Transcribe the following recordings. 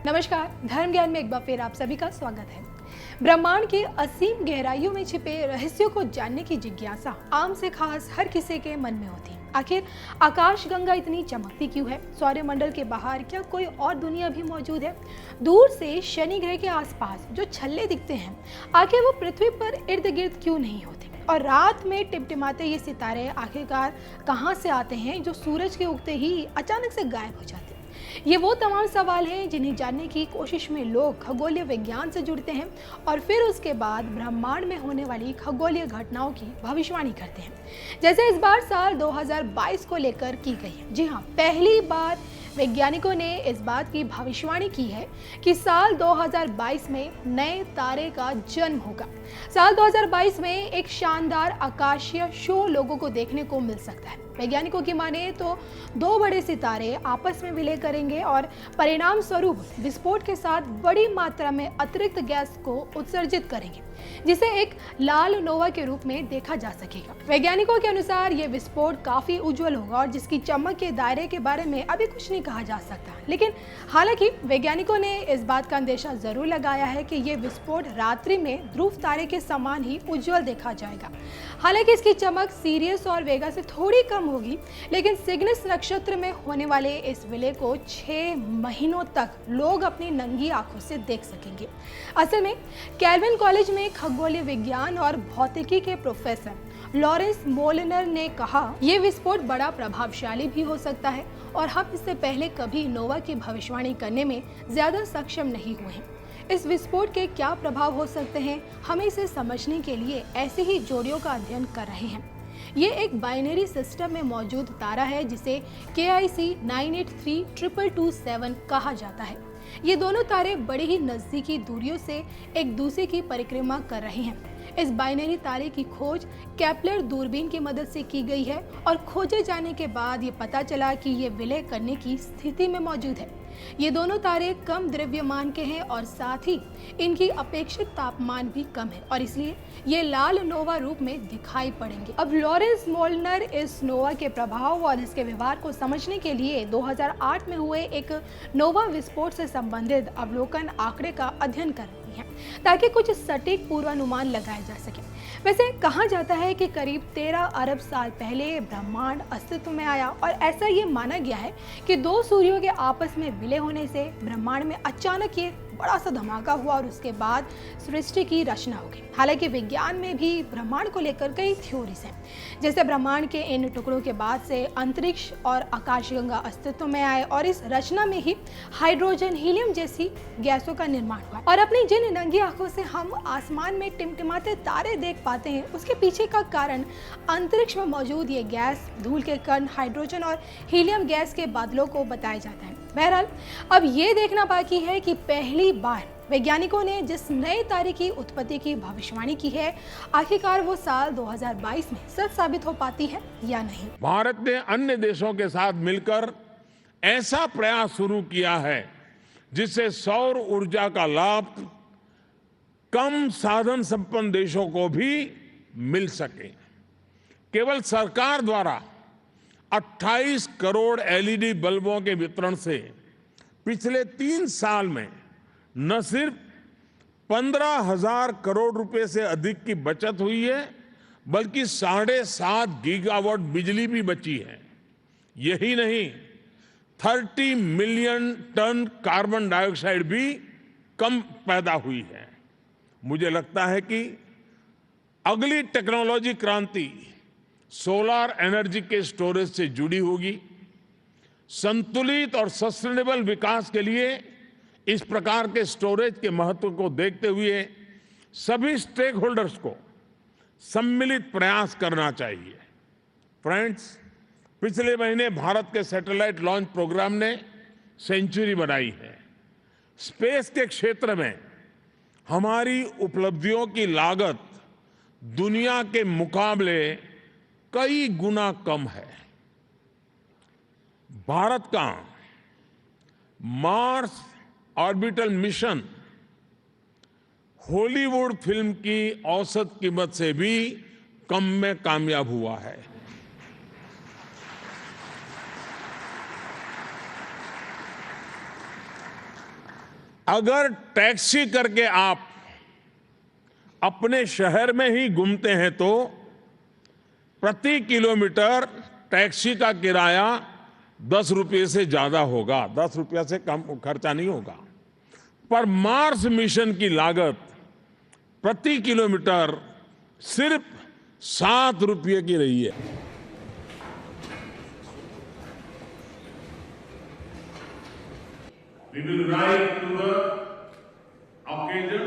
नमस्कार, धर्म ज्ञान में एक बार फिर आप सभी का स्वागत है। ब्रह्मांड की असीम गहराइयों में छिपे रहस्यों को जानने की जिज्ञासा आम से खास हर किसी के मन में होती है। आखिर आकाशगंगा इतनी चमकती क्यों है? सौरमंडल के बाहर क्या कोई और दुनिया भी मौजूद है? दूर से शनि ग्रह के आसपास जो छल्ले दिखते हैं, आखिर वो पृथ्वी पर इर्द गिर्द क्यों नहीं होते? और रात में टिमटिमाते ये सितारे आखिरकार कहाँ से आते हैं जो सूरज के उगते ही अचानक से गायब हो जाते हैं? ये वो तमाम सवाल हैं जिन्हें जानने की कोशिश में लोग खगोलीय विज्ञान से जुड़ते हैं और फिर उसके बाद ब्रह्मांड में होने वाली खगोलीय घटनाओं की भविष्यवाणी करते हैं, जैसे इस बार साल 2022 को लेकर की गई है। जी हाँ, पहली बार वैज्ञानिकों ने इस बात की भविष्यवाणी की है कि साल 2022 में नए तारे का जन्म होगा। साल 2022 में एक शानदार आकाशीय शो लोगों को देखने को मिल सकता है। वैज्ञानिकों की माने तो दो बड़े सितारे आपस में विलय करेंगे और परिणाम स्वरूप विस्फोट के साथ बड़ी मात्रा में अतिरिक्त गैस को उत्सर्जित करेंगे, जिसे एक लाल नोवा के रूप में देखा जा सकेगा। वैज्ञानिकों के अनुसार यह विस्फोट काफी उज्जवल होगा और जिसकी चमक के दायरे के बारे में अभी कुछ नहीं कहा जा सकता, लेकिन हालांकि वैज्ञानिकों ने इस बात का अंदेशा जरूर लगाया है कि यह विस्फोट रात्रि में ध्रुव तारे के समान ही उज्जवल देखा जाएगा। हालांकि इसकी चमक सीरियस और वेगा से थोड़ी कम होगी, लेकिन सिग्नस नक्षत्र में होने वाले इस विलय को 6 महीनों तक लोग अपनी नंगी आंखों से देख सकेंगे। असल में कैल्विन कॉलेज में खगोलीय विज्ञान और भौतिकी के प्रोफेसर लॉरेंस मोलिनर ने कहा, ये विस्फोट बड़ा प्रभावशाली भी हो सकता है और हम इससे पहले कभी नोवा की भविष्यवाणी करने में ज्यादा सक्षम नहीं हुए हैं। इस विस्फोट के क्या प्रभाव हो सकते हैं, हमें इसे समझने के लिए ऐसे ही जोड़ियों का अध्ययन कर रहे हैं। ये एक बाइनरी सिस्टम में मौजूद तारा है जिसे KIC 9832227 कहा जाता है। ये दोनों तारे बड़ी ही नजदीकी दूरियों से एक दूसरे की परिक्रमा कर रहे हैं। इस बाइनरी तारे की खोज केपलर दूरबीन की मदद से की गई है और खोजे जाने के बाद ये पता चला कि ये विलय करने की स्थिति में मौजूद है। ये दोनों तारे कम द्रव्यमान के हैं और साथ ही इनकी अपेक्षित तापमान भी कम है और इसलिए ये लाल नोवा रूप में दिखाई पड़ेंगे। अब लॉरेंस मोलिनर इस नोवा के प्रभाव और इसके व्यवहार को समझने के लिए 2008 में हुए एक नोवा विस्फोट से संबंधित अवलोकन आंकड़े का अध्ययन कर रही हैं, ताकि कुछ सटीक पूर्वानुमान लगाए जा सके। वैसे कहा जाता है कि करीब 13 अरब साल पहले ब्रह्मांड अस्तित्व में आया और ऐसा ये माना गया है कि दो सूर्यों के आपस में विलय होने से ब्रह्मांड में अचानक ये बड़ा सा धमाका हुआ और उसके बाद सृष्टि की रचना हो गई। हालांकि विज्ञान में भी ब्रह्मांड को लेकर कई थ्योरीज हैं, जैसे ब्रह्मांड के इन टुकड़ों के बाद से अंतरिक्ष और आकाशगंगा अस्तित्व में आए और इस रचना में ही हाइड्रोजन, हीलियम जैसी गैसों का निर्माण हुआ। और अपनी जिन नंगी आंखों से हम आसमान में टिमटिमाते तारे देख पाते हैं, उसके पीछे का कारण अंतरिक्ष में मौजूद ये गैस, धूल के कण, हाइड्रोजन और हीलियम गैस के बादलों को बताया जाता है। बहरहाल अब ये देखना बाकी है कि पहली बार वैज्ञानिकों ने जिस नए तारे की उत्पत्ति की भविष्यवाणी की है, आखिरकार वो साल 2022 में सच साबित हो पाती है या नहीं। भारत ने अन्य देशों के साथ मिलकर ऐसा प्रयास शुरू किया है जिससे सौर ऊर्जा का लाभ कम साधन संपन्न देशों को भी मिल सके। केवल सरकार द्वारा 28 करोड़ LED बल्बों के वितरण से पिछले 3 साल में न सिर्फ 15,000 करोड़ रुपए से अधिक की बचत हुई है, बल्कि 7.5 गीगावाट बिजली भी बची है। यही नहीं, 30 मिलियन टन कार्बन डाइऑक्साइड भी कम पैदा हुई है। मुझे लगता है कि अगली टेक्नोलॉजी क्रांति सोलर एनर्जी के स्टोरेज से जुड़ी होगी। संतुलित और सस्टेनेबल विकास के लिए इस प्रकार के स्टोरेज के महत्व को देखते हुए सभी स्टेक होल्डर्स को सम्मिलित प्रयास करना चाहिए। फ्रेंड्स, पिछले महीने भारत के सैटेलाइट लॉन्च प्रोग्राम ने सेंचुरी बनाई है। स्पेस के क्षेत्र में हमारी उपलब्धियों की लागत दुनिया के मुकाबले कई गुना कम है। भारत का Mars orbital mission Hollywood film की औसत कीमत से भी कम में कामयाब हुआ है। अगर टैक्सी करके आप अपने शहर में ही घूमते हैं तो प्रति किलोमीटर टैक्सी का किराया 10 रुपये से ज्यादा होगा, 10 रुपया से कम खर्चा नहीं होगा। पर मार्स मिशन की लागत प्रति किलोमीटर सिर्फ 7 रुपये की रही है। We will rise to the occasion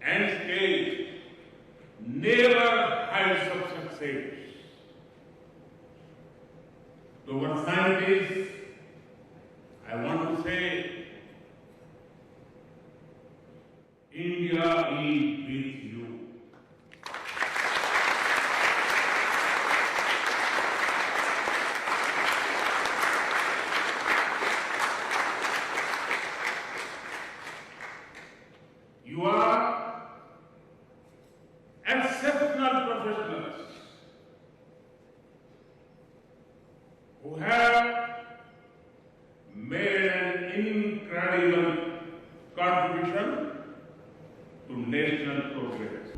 and scale never heights of success. To our scientists, I want to say, India is with you. You are exceptional professionals who have made an incredible contribution to national progress.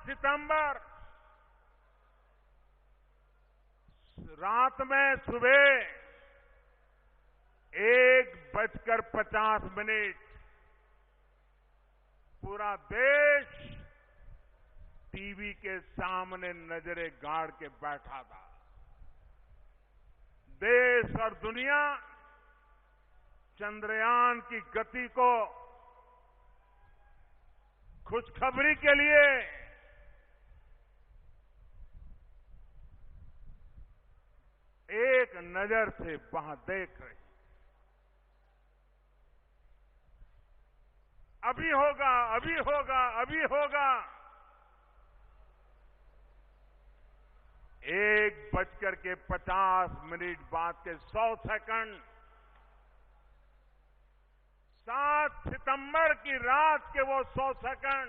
सितंबर रात में सुबह 1:50 पूरा देश TV के सामने नजरें गाड़ के बैठा था। देश और दुनिया चंद्रयान की गति को खुशखबरी के लिए एक नजर से वहां देख रही। अभी होगा, अभी होगा, अभी होगा। 1:50 बाद के 100 सेकंड 7 सितंबर की रात के वो 100 सेकंड,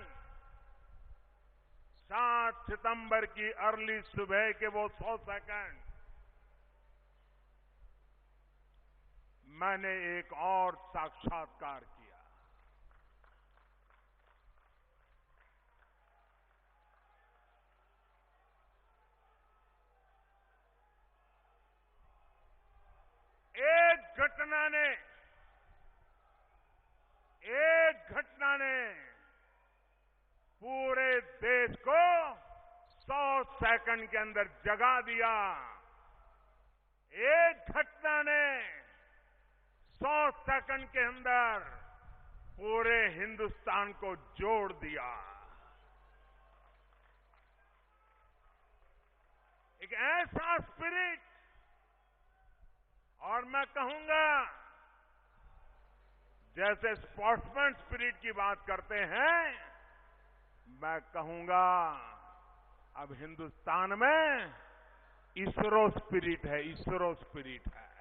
7 सितंबर की अर्ली सुबह के वो 100 सेकंड मैंने एक और साक्षात्कार किया। एक घटना ने पूरे देश को 100 सेकंड के अंदर जगा दिया। एक घटना ने 100 सेकंड के अंदर पूरे हिंदुस्तान को जोड़ दिया। एक ऐसा स्पिरिट, और मैं कहूंगा जैसे स्पोर्ट्समैन स्पिरिट की बात करते हैं, मैं कहूंगा अब हिंदुस्तान में इसरो स्पिरिट है, इसरो स्पिरिट है।